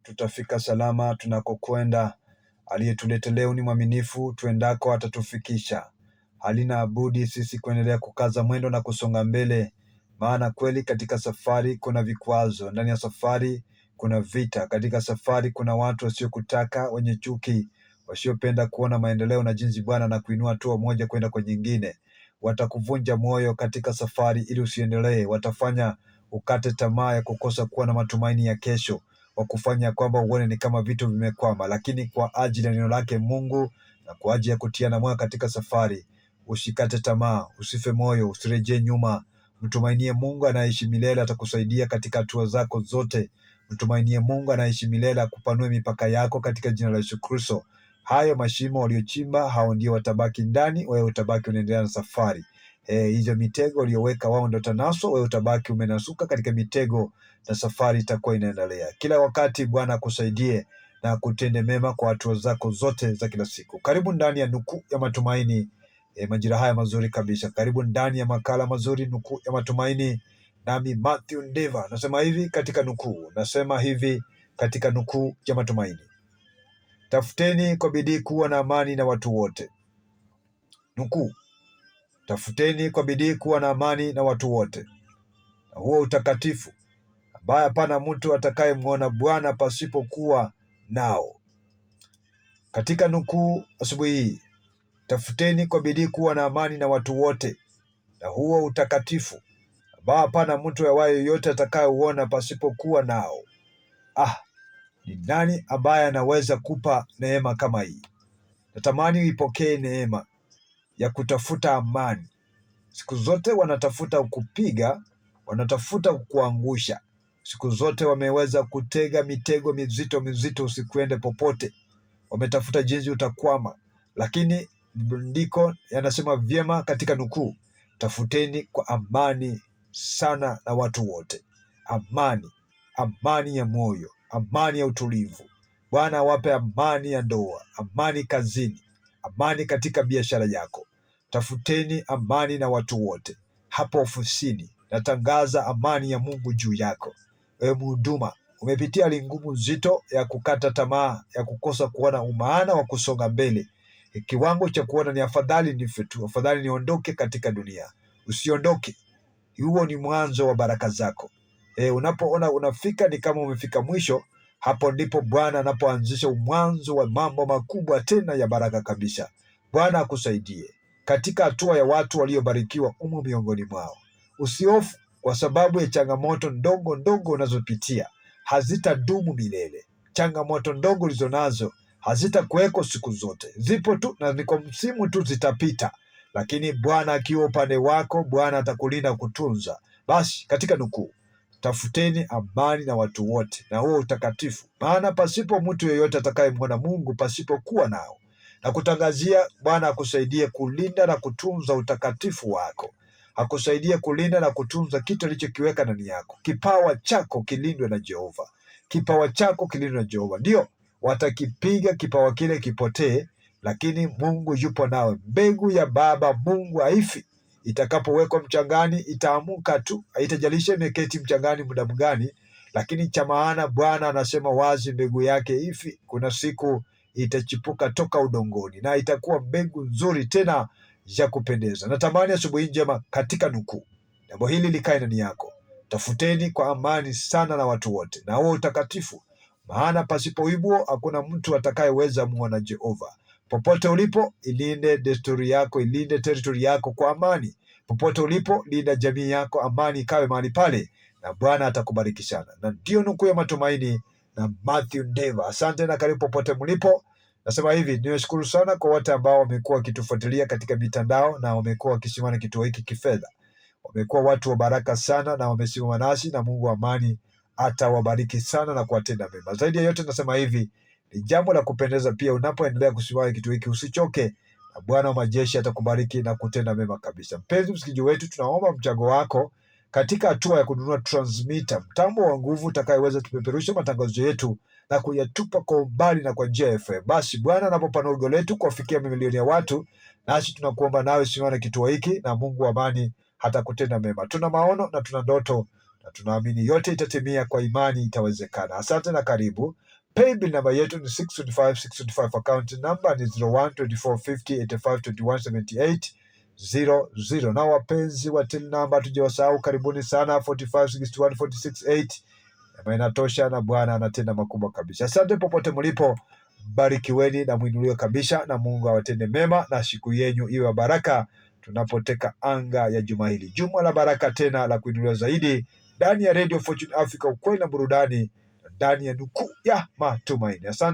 tutafika salama tunakokwenda. Aliyetuleta leo ni mwaminifu, tuendako atatufikisha. Halina budi sisi kuendelea kukaza mwendo na kusonga mbele, maana kweli katika safari kuna vikwazo, ndani ya safari kuna vita, katika safari kuna watu wasiokutaka, wenye chuki, wasiopenda kuona maendeleo na jinsi Bwana na kuinua hatua moja kwenda kwa nyingine. Watakuvunja moyo katika safari ili usiendelee, watafanya ukate tamaa ya kukosa kuwa na matumaini ya kesho, wakufanya kwamba uone ni kama vitu vimekwama. Lakini kwa ajili ya neno lake Mungu na kwa ajili ya kutiana moyo katika safari, usikate tamaa, usife moyo, usirejee nyuma. Mtumainie Mungu anayeishi milele, atakusaidia katika hatua zako zote. Mtumainie Mungu anayeishi milele, akupanue mipaka yako katika jina la Yesu Kristo. Hayo mashimo waliochimba, hao ndio watabaki ndani, wewe utabaki unaendelea na safari. Hizo mitego walioweka wao ndio tanaswa, wewe utabaki umenasuka katika mitego na safari itakuwa inaendelea. Kila wakati Bwana akusaidie na kutende mema kwa hatua zako zote za kila siku. Karibu ndani ya Nukuu ya Matumaini. Majira haya mazuri kabisa, karibu ndani ya makala mazuri Nukuu ya Matumaini, nami Matthew Ndeva nasema hivi katika nukuu, Nukuu ya Matumaini. Tafuteni kwa bidii kuwa na amani na watu wote. Nukuu, tafuteni kwa bidii kuwa na amani na watu wote, na huo utakatifu ambaye hapana mtu atakayemwona Bwana pasipokuwa nao. Katika nukuu asubuhi hii, tafuteni kwa bidii kuwa na amani na watu wote, na huo utakatifu ambao hapana mtu awaye yoyote atakayeuona pasipokuwa nao. Ni nani ambaye anaweza kupa neema kama hii? Natamani uipokee neema ya kutafuta amani. Siku zote wanatafuta kukupiga, wanatafuta kukuangusha. Siku zote wameweza kutega mitego mizito usikuende popote. Wametafuta jinsi utakwama, lakini ndiko yanasema vyema katika nukuu, tafuteni kwa amani sana na watu wote. Amani ya moyo, amani ya utulivu. Bwana awape amani ya ndoa, amani kazini, amani katika biashara yako. Tafuteni amani na watu wote. Hapo ofisini, natangaza amani ya Mungu juu yako. Wewe mhuduma, umepitia hali ngumu nzito ya kukata tamaa, ya kukosa kuona umaana wa kusonga mbele, kiwango cha kuona ni afadhali nife tu, afadhali niondoke katika dunia. Usiondoke, huo ni mwanzo wa baraka zako. Unapoona unafika ni kama umefika mwisho, hapo ndipo Bwana anapoanzisha mwanzo wa mambo makubwa tena ya baraka kabisa. Bwana akusaidie katika hatua ya watu waliobarikiwa umo miongoni mwao. Usihofu kwa sababu ya changamoto ndogo unazopitia, hazitadumu milele. Changamoto ndogo ulizonazo hazitakuweko siku zote, zipo tu na ni kwa msimu tu, zitapita. Lakini Bwana akiwa upande wako, Bwana atakulinda kutunza. Basi katika nukuu, tafuteni amani na watu wote, na huo utakatifu, maana pasipo mtu yeyote atakayemwona Mungu pasipokuwa nao. Na kutangazia Bwana akusaidie kulinda na kutunza utakatifu wako, akusaidie kulinda na kutunza kitu alichokiweka ndani yako. Kipawa chako kilindwe na Jehova, kipawa chako kilindwe na Jehova. Ndio watakipiga kipawa kile kipotee, lakini Mungu yupo nawe. Mbegu ya baba Mungu haifi. Itakapowekwa mchangani itaamuka tu, haitajalisha imeketi mchangani muda mgani, lakini cha maana Bwana anasema wazi, mbegu yake ifi. Kuna siku itachipuka toka udongoni na itakuwa mbegu nzuri tena ya kupendeza. Natamani asubuhi njema katika nukuu, jambo hili likae ndani yako. Tafuteni kwa amani sana na watu wote, na huo utakatifu, maana pasipo hivyo hakuna mtu atakayeweza muona Jehova. Popote ulipo, ilinde desturi yako, ilinde territory yako kwa amani. Popote ulipo, linda jamii yako, amani ikawe mahali pale, na Bwana atakubariki sana. Na ndio Nukuu ya Matumaini na Matthew Ndeva. Asante na karibu popote mlipo. Nasema hivi, niwashukuru sana kwa wote ambao wamekuwa wakitufuatilia katika mitandao na wamekuwa wakisimama kituo hiki kifedha. Wamekuwa watu wa baraka sana na wamesimama nasi, na Mungu wa amani atawabariki sana na kuwatenda mema. Zaidi ya yote nasema hivi, ni jambo la kupendeza pia unapoendelea kusimama kituo hiki, usichoke, na Bwana wa majeshi atakubariki na kutenda mema kabisa. Mpenzi msikilizaji wetu, tunaomba mchango wako katika hatua ya kununua transmitter, mtambo wa nguvu utakayeweza tupeperusha matangazo yetu na kuyatupa kwa umbali na kwa njia ya FM. Basi Bwana anapopanua wigo letu kuwafikia mamilioni ya watu, nasi tunakuomba nawe simama na kituo hiki, na Mungu wa amani hatakutenda mema. Tuna maono na tuna ndoto, na tunaamini yote itatimia, kwa imani itawezekana. Asante na karibu. Paybill namba yetu ni 625 account number ni 01245085217800. Na wapenzi wa till number tujawasahau, karibuni sana 4561468 na inatosha, na Bwana anatenda makubwa kabisa. Asante popote mlipo, barikiweni na muinuliwe kabisa, na Mungu awatende mema na siku yenu iwe baraka tunapoteka anga ya juma hili, juma la baraka tena la kuinuliwa zaidi, ndani ya Radio Fortune Africa, ukweli na burudani, ndani ya nukuu ya matumaini. Asante.